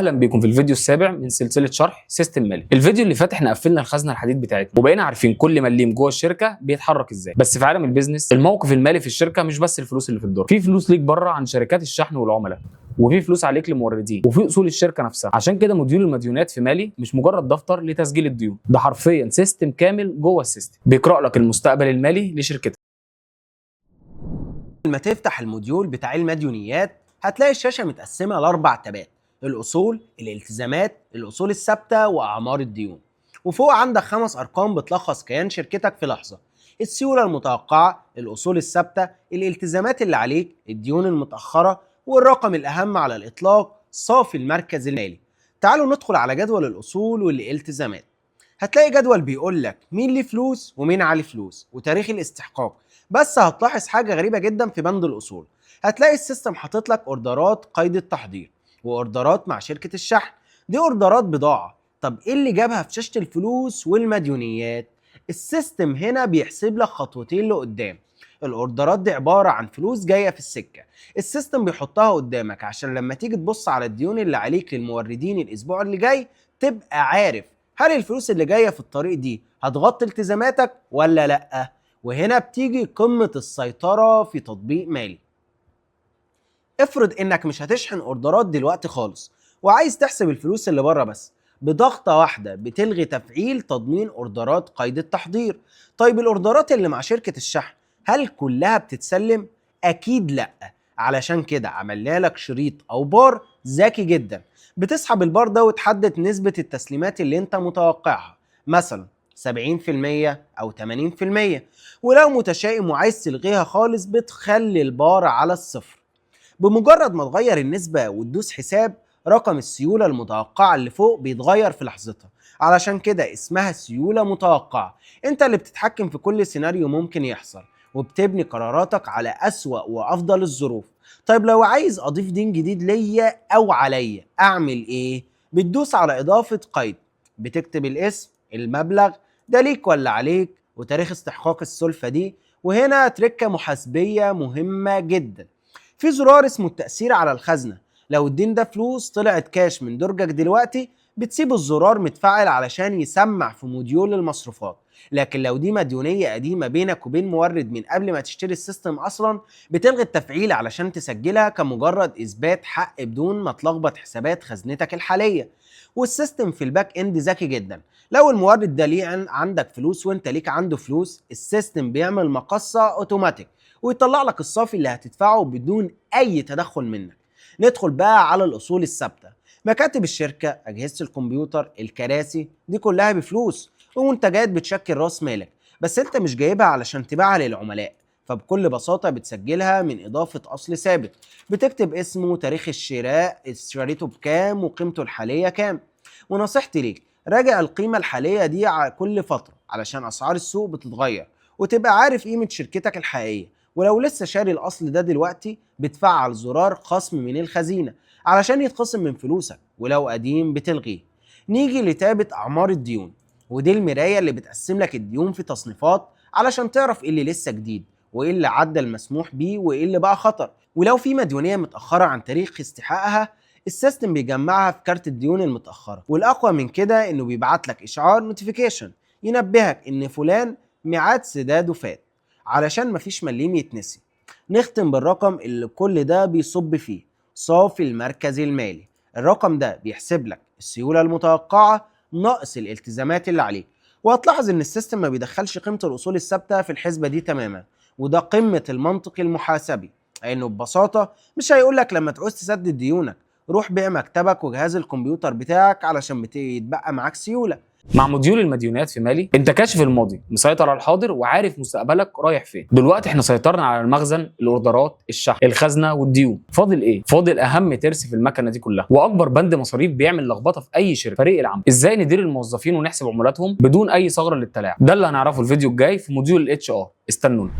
اهلا بكم في الفيديو السابع من سلسله شرح سيستم مالي. الفيديو اللي فات احنا قفلنا الخزنه الحديد بتاعتنا وبقينا عارفين كل مليم جوه الشركه بيتحرك ازاي. بس في عالم البيزنس الموقف المالي في الشركه مش بس الفلوس اللي في الدرج، في فلوس ليك بره عن شركات الشحن والعملاء، وفي فلوس عليك لموردين، وفي اصول الشركه نفسها. عشان كده موديول المديونات في مالي مش مجرد دفتر لتسجيل الديون، ده حرفيا سيستم كامل جوه السيستم بيقرا لك المستقبل المالي لشركتك. لما تفتح الموديول بتاع المديونيات هتلاقي الشاشة متقسمة لأربع تابات: الأصول، الالتزامات، الأصول الثابتة، وأعمار الديون. وفوق عندك 5 أرقام بتلخص كيان شركتك في لحظة: السيولة المتوقعة، الأصول الثابتة، الالتزامات اللي عليك، الديون المتأخرة، والرقم الأهم على الإطلاق صافي المركز المالي. تعالوا ندخل على جدول الأصول والالتزامات. هتلاقي جدول بيقول لك مين ليه فلوس ومين عليه فلوس وتاريخ الاستحقاق. بس هتلاحظ حاجة غريبة جدا في بند الأصول. هتلاقي السيستم حاطط لك اوردرات قيد التحضير واوردرات مع شركة الشحن. دي اوردرات بضاعة. طب ايه اللي جابها في شاشة الفلوس والمديونيات؟ السيستم هنا بيحسب لك خطوتين لقدام. الاوردرات دي عبارة عن فلوس جاية في السكة، السيستم بيحطها قدامك عشان لما تيجي تبص على الديون اللي عليك للموردين الاسبوع اللي جاي تبقى عارف هل الفلوس اللي جاية في الطريق دي هتغطي التزاماتك ولا لأ. وهنا بتيجي قمة السيطرة في تطبيق مالي. افرض انك مش هتشحن اوردرات دلوقتي خالص وعايز تحسب الفلوس اللي بره بس، بضغطة واحدة بتلغي تفعيل تضمين اوردرات قيد التحضير. طيب الاوردرات اللي مع شركة الشحن هل كلها بتتسلم؟ اكيد لا. علشان كده عملنا لك شريط او بار ذكي جدا، بتسحب البار ده وتحدد نسبة التسليمات اللي انت متوقعها، مثلا 70% او 80%. ولو متشائم وعايز تلغيها خالص بتخلي البار على الصفر. بمجرد ما تغير النسبة وتدوس حساب، رقم السيولة المتوقعة اللي فوق بيتغير في لحظتها. علشان كده اسمها سيولة متوقعة. انت اللي بتتحكم في كل سيناريو ممكن يحصل وبتبني قراراتك على أسوأ وأفضل الظروف. طيب لو عايز أضيف دين جديد ليا أو عليا أعمل إيه؟ بتدوس على إضافة قيد، بتكتب الاسم، المبلغ، ده ليك ولا عليك، وتاريخ استحقاق السلفة دي. وهنا تركة محاسبية مهمة جدا: في زرار اسمه التأثير على الخزنة. لو الدين ده فلوس طلعت كاش من درجك دلوقتي بتسيب الزرار متفعل علشان يسمع في موديول المصروفات. لكن لو دي مديونية قديمة بينك وبين مورد من قبل ما تشتري السيستم أصلا، بتلغي التفعيل علشان تسجلها كمجرد إثبات حق بدون ما تلخبط حسابات خزنتك الحالية. والسيستم في الباك اند ذكي جدا. لو المورد ده ليه عندك فلوس وانت ليك عنده فلوس، السيستم بيعمل مقصة اوتوماتيك ويطلع لك الصافي اللي هتدفعه بدون اي تدخل منك. ندخل بقى على الاصول الثابته: مكاتب الشركه، اجهزه الكمبيوتر، الكراسي، دي كلها بفلوس ومنتجات بتشكل راس مالك، بس انت مش جايبها علشان تبيعها للعملاء. فبكل بساطه بتسجلها من اضافه اصل ثابت، بتكتب اسمه، تاريخ الشراء، اشتريته بكام، وقيمته الحاليه كام. ونصيحتي ليك: راجع القيمه الحاليه دي على كل فتره علشان اسعار السوق بتتغير وتبقى عارف قيمه شركتك الحقيقيه. ولو لسه شاري الاصل ده دلوقتي بتفعل زرار خصم من الخزينه علشان يتخصم من فلوسك، ولو قديم بتلغيه. نيجي لتابة اعمار الديون، ودي المرايه اللي بتقسم لك الديون في تصنيفات علشان تعرف ايه اللي لسه جديد وايه اللي عدى المسموح بيه وايه اللي بقى خطر. ولو في مديونيه متاخره عن تاريخ استحقاقها، السيستم بيجمعها في كارت الديون المتاخره. والاقوى من كده انه بيبعت لك اشعار نوتيفيكيشن ينبهك ان فلان ميعاد سداده فات علشان مفيش مليم يتنسي. نختم بالرقم اللي كل ده بيصب فيه: صافي المركز المالي. الرقم ده بيحسب لك السيولة المتوقعة ناقص الالتزامات اللي عليك. وهتلاحظ ان السيستم ما بيدخلش قيمة الاصول الثابتة في الحسبة دي تماما، وده قمة المنطق المحاسبي. لانه ببساطة مش هيقولك لما تعوز تسدد ديونك روح بيع مكتبك وجهاز الكمبيوتر بتاعك علشان يتبقى معاك سيولة. مع موديول المديونات في مالي انت كاشف الماضي، مسيطر على الحاضر، وعارف مستقبلك رايح فين. دلوقتي احنا سيطرنا على المخزن، الاوردرات، الشحن، الخزنه والديون. فاضل ايه؟ فاضل اهم ترس في المكنه دي كلها، واكبر بند مصاريف بيعمل لخبطه في اي شركه: فريق العمل. ازاي ندير الموظفين ونحسب عمولاتهم بدون اي ثغره للتلاعب؟ ده اللي هنعرفه الفيديو الجاي في موديول الاتش ار. استنونا.